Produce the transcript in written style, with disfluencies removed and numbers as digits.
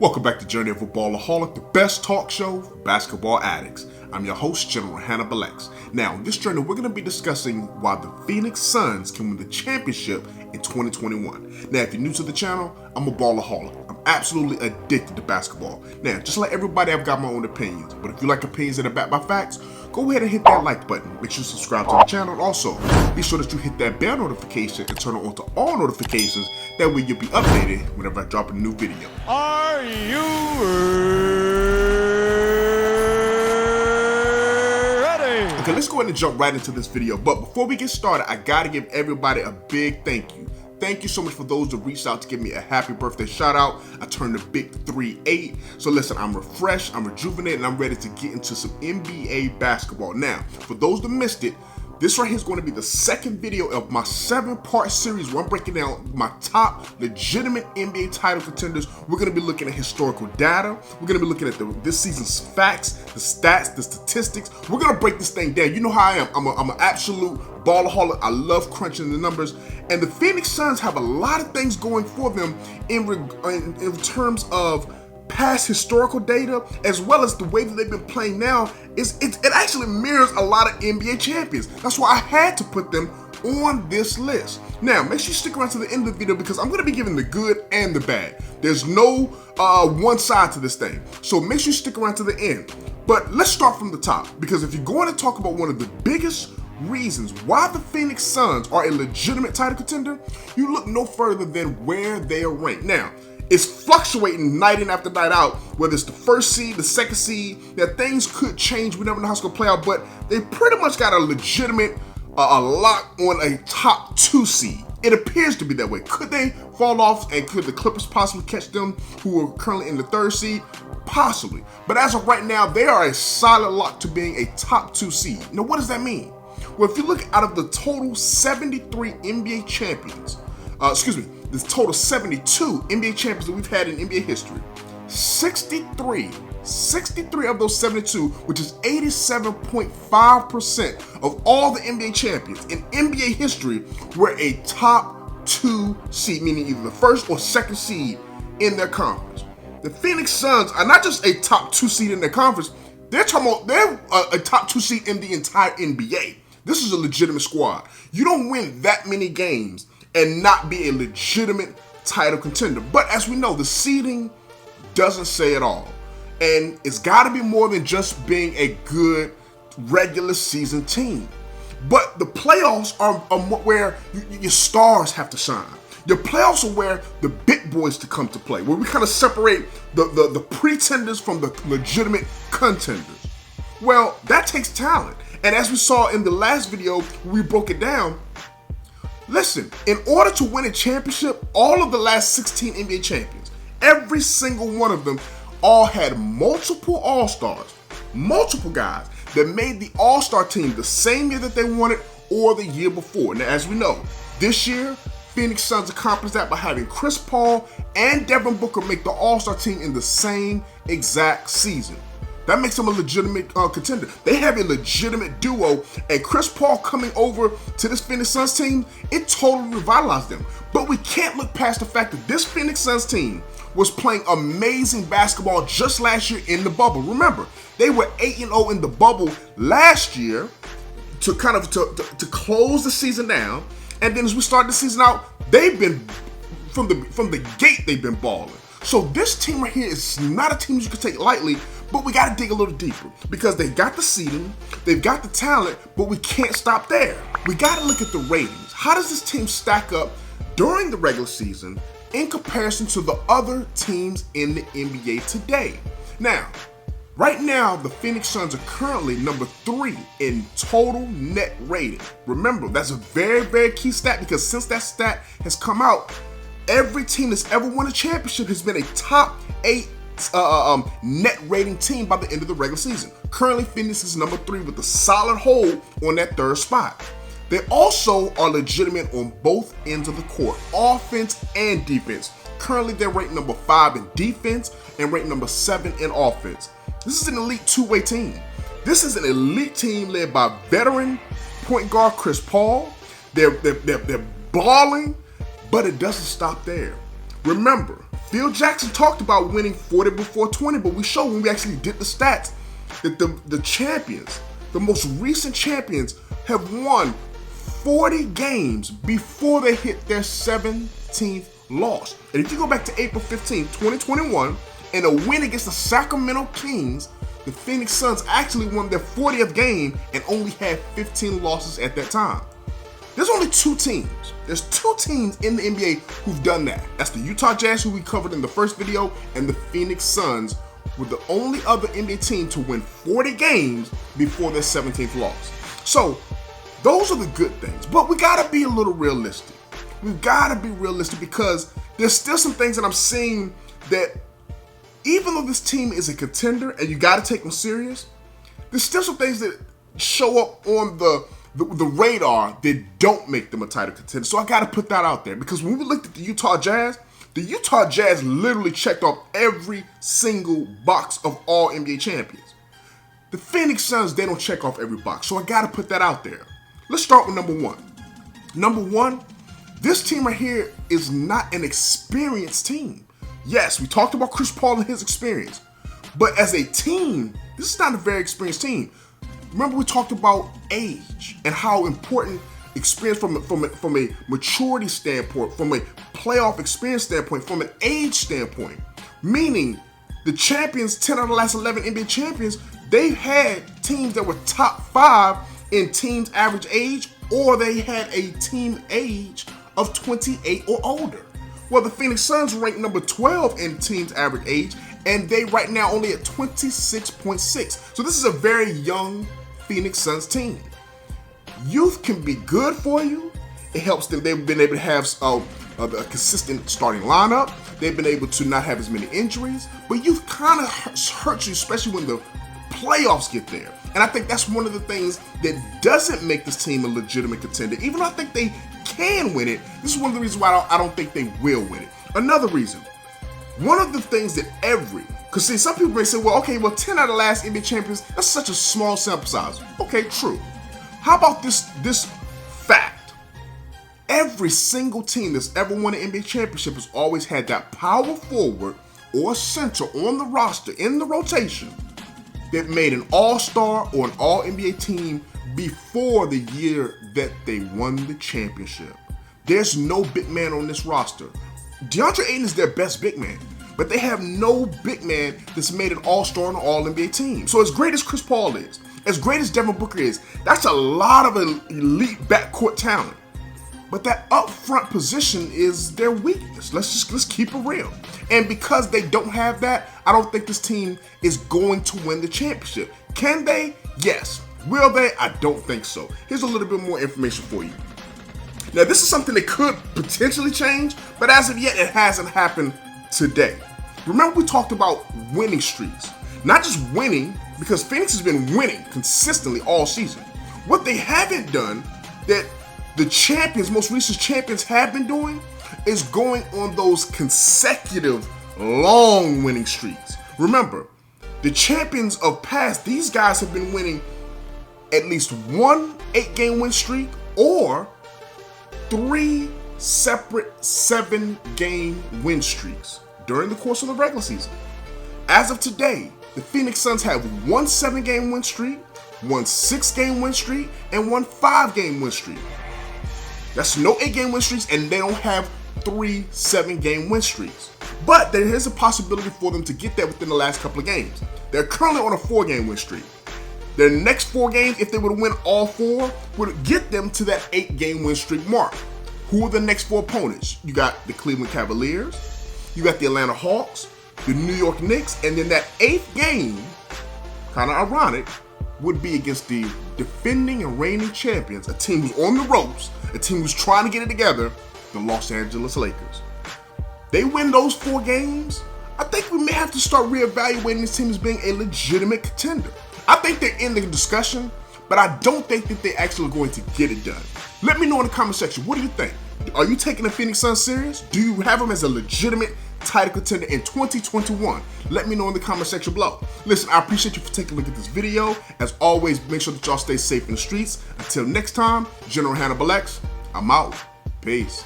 Welcome back to Journey of a Ballaholic, the best talk show for basketball addicts. I'm your host, General HannibalYamro. Now, in this journey, we're going to be discussing why the Phoenix Suns can win the championship in 2021. Now, if you're new to the channel, I'm a ballaholic. I'm absolutely addicted to basketball. Now, just like everybody, I've got my own opinions. But if you like opinions that are backed by facts, go ahead and hit that like button. Make sure you subscribe to the channel. And also, be sure that you hit that bell notification and turn it on to all notifications. That way you'll be updated whenever I drop a new video. Are you ready? Okay, let's go ahead and jump right into this video. But before we get started, I gotta give everybody a big thank you. Thank you so much for those that reached out to give me a happy birthday shout out. I turned the big 3-8. So listen, I'm refreshed, I'm rejuvenated, and I'm ready to get into some NBA basketball. Now, for those that missed it, this right here is going to be the second video of my 7-part series where I'm breaking down my top legitimate NBA title contenders. We're going to be looking at historical data. We're going to be looking at this season's facts, the stats, the statistics. We're going to break this thing down. You know how I am. I'm an absolute ballaholic. I love crunching the numbers. And the Phoenix Suns have a lot of things going for them in terms of past historical data, as well as the way that they've been playing now. It actually mirrors a lot of NBA champions. That's why I had to put them on this list. Now, make sure you stick around to the end of the video because I'm going to be giving the good and the bad. There's no one side to this thing. So make sure you stick around to the end. But let's start from the top, because if you're going to talk about one of the biggest reasons why the Phoenix Suns are a legitimate title contender, you look no further than where they are ranked. Now, it's fluctuating night in after night out, whether it's the first seed, the second seed. Now, things could change. We never know how it's going to play out, but they pretty much got a legitimate a lock on a top 2 seed. It appears to be that way. Could they fall off, and could the Clippers possibly catch them, who are currently in the 3rd seed? Possibly. But as of right now, they are a solid lock to being a top 2 seed. Now, what does that mean? Well, if you look out of the total 73 NBA champions, the total 72 NBA champions that we've had in NBA history, 63 of those 72, which is 87.5% of all the NBA champions in NBA history, were a top 2 seed, meaning either the 1st or 2nd seed in their conference. The Phoenix Suns are not just a top 2 seed in their conference, they're a top 2 seed in the entire NBA. This is a legitimate squad. You don't win that many games and not be a legitimate title contender. But as we know, the seeding doesn't say it all. And it's got to be more than just being a good regular season team. But the playoffs are where your stars have to shine. Your playoffs are where the big boys to come to play, where we kind of separate the pretenders from the legitimate contenders. Well, that takes talent. And as we saw in the last video, we broke it down. Listen, in order to win a championship, all of the last 16 NBA champions, every single one of them all had multiple All-Stars, multiple guys that made the All-Star team the same year that they won it or the year before. Now, as we know, this year, Phoenix Suns accomplished that by having Chris Paul and Devin Booker make the All-Star team in the same exact season. That makes them a legitimate contender. They have a legitimate duo, and Chris Paul coming over to this Phoenix Suns team, it totally revitalized them. But we can't look past the fact that this Phoenix Suns team was playing amazing basketball just last year in the bubble. Remember, they were 8-0 in the bubble last year to close the season down. And then as we start the season out, they've been from the gate, they've been balling. So this team right here is not a team you can take lightly. But we got to dig a little deeper because they got the seeding, they've got the talent, but we can't stop there. We got to look at the ratings. How does this team stack up during the regular season in comparison to the other teams in the NBA today? Now, right now, the Phoenix Suns are currently number 3 in total net rating. Remember, that's a very, very key stat because since that stat has come out, every team that's ever won a championship has been a top 8 net rating team by the end of the regular season. Currently, Phoenix is number 3 with a solid hold on that 3rd spot. They also are legitimate on both ends of the court, offense and defense. Currently, they're ranked number 5 in defense and ranked number 7 in offense. This is an elite two-way team. This is an elite team led by veteran point guard Chris Paul. They're balling, but it doesn't stop there. Remember, Phil Jackson talked about winning 40 before 20, but we showed when we actually did the stats that the champions, the most recent champions, have won 40 games before they hit their 17th loss. And if you go back to April 15, 2021, in a win against the Sacramento Kings, the Phoenix Suns actually won their 40th game and only had 15 losses at that time. There's only two teams. There's two teams in the NBA who've done that. That's the Utah Jazz, who we covered in the first video, and the Phoenix Suns were the only other NBA team to win 40 games before their 17th loss. So those are the good things, but we gotta be a little realistic. We've gotta be realistic because there's still some things that I'm seeing that even though this team is a contender and you gotta take them serious, there's still some things that show up on the radar that don't make them a title contender. So I gotta put that out there because when we looked at the Utah Jazz literally checked off every single box of all NBA champions. The Phoenix Suns, they don't check off every box. So I gotta put that out there. Let's start with number one. Number one, this team right here is not an experienced team. Yes, we talked about Chris Paul and his experience, but as a team, this is not a very experienced team. Remember we talked about age and how important experience from a maturity standpoint, from a playoff experience standpoint, from an age standpoint. Meaning the champions, 10 out of the last 11 NBA champions, they've had teams that were top 5 in team's average age, or they had a team age of 28 or older. Well, the Phoenix Suns ranked number 12 in team's average age, and they right now only at 26.6. So this is a very young Phoenix Suns team. Youth can be good for you. It helps them. They've been able to have a consistent starting lineup. They've been able to not have as many injuries, but youth kind of hurts you, especially when the playoffs get there. And I think that's one of the things that doesn't make this team a legitimate contender. Even though I think they can win it, this is one of the reasons why I don't think they will win it. Another reason, one of the things that because see, some people may say, well, okay, well, 10 out of the last NBA champions, that's such a small sample size. Okay, true. How about this fact? Every single team that's ever won an NBA championship has always had that power forward or center on the roster in the rotation that made an all-star or an all-NBA team before the year that they won the championship. There's no big man on this roster. DeAndre Ayton is their best big man, but they have no big man that's made an all-star on an all-NBA team. So as great as Chris Paul is, as great as Devin Booker is, that's a lot of elite backcourt talent. But that upfront position is their weakness. Let's keep it real. And because they don't have that, I don't think this team is going to win the championship. Can they? Yes. Will they? I don't think so. Here's a little bit more information for you. Now, this is something that could potentially change, but as of yet, it hasn't happened today. Remember we talked about winning streaks. Not just winning, because Phoenix has been winning consistently all season. What they haven't done that the champions, most recent champions, have been doing is going on those consecutive long winning streaks. Remember, the champions of past, these guys have been winning at least one 8-game win streak or 3 separate 7-game win streaks during the course of the regular season. As of today, the Phoenix Suns have one 7-game win streak, one 6-game win streak, and one 5-game win streak. That's no 8-game win streaks, and they don't have 3 7-game win streaks. But there is a possibility for them to get that within the last couple of games. They're currently on a 4-game win streak. Their next 4 games, if they were to win all 4, would get them to that 8-game win streak mark. Who are the next 4 opponents? You got the Cleveland Cavaliers, you got the Atlanta Hawks, the New York Knicks, and then that 8th game, kind of ironic, would be against the defending and reigning champions, a team who's on the ropes, a team who's trying to get it together, the Los Angeles Lakers. They win those 4 games, I think we may have to start reevaluating this team as being a legitimate contender. I think they're in the discussion, but I don't think that they're actually going to get it done. Let me know in the comment section, what do you think? Are you taking the Phoenix Suns serious? Do you have them as a legitimate title contender in 2021? Let me know in the comment section below. Listen, I appreciate you for taking a look at this video. As always, make sure that y'all stay safe in the streets. Until next time, General Hannibal X, I'm out. Peace.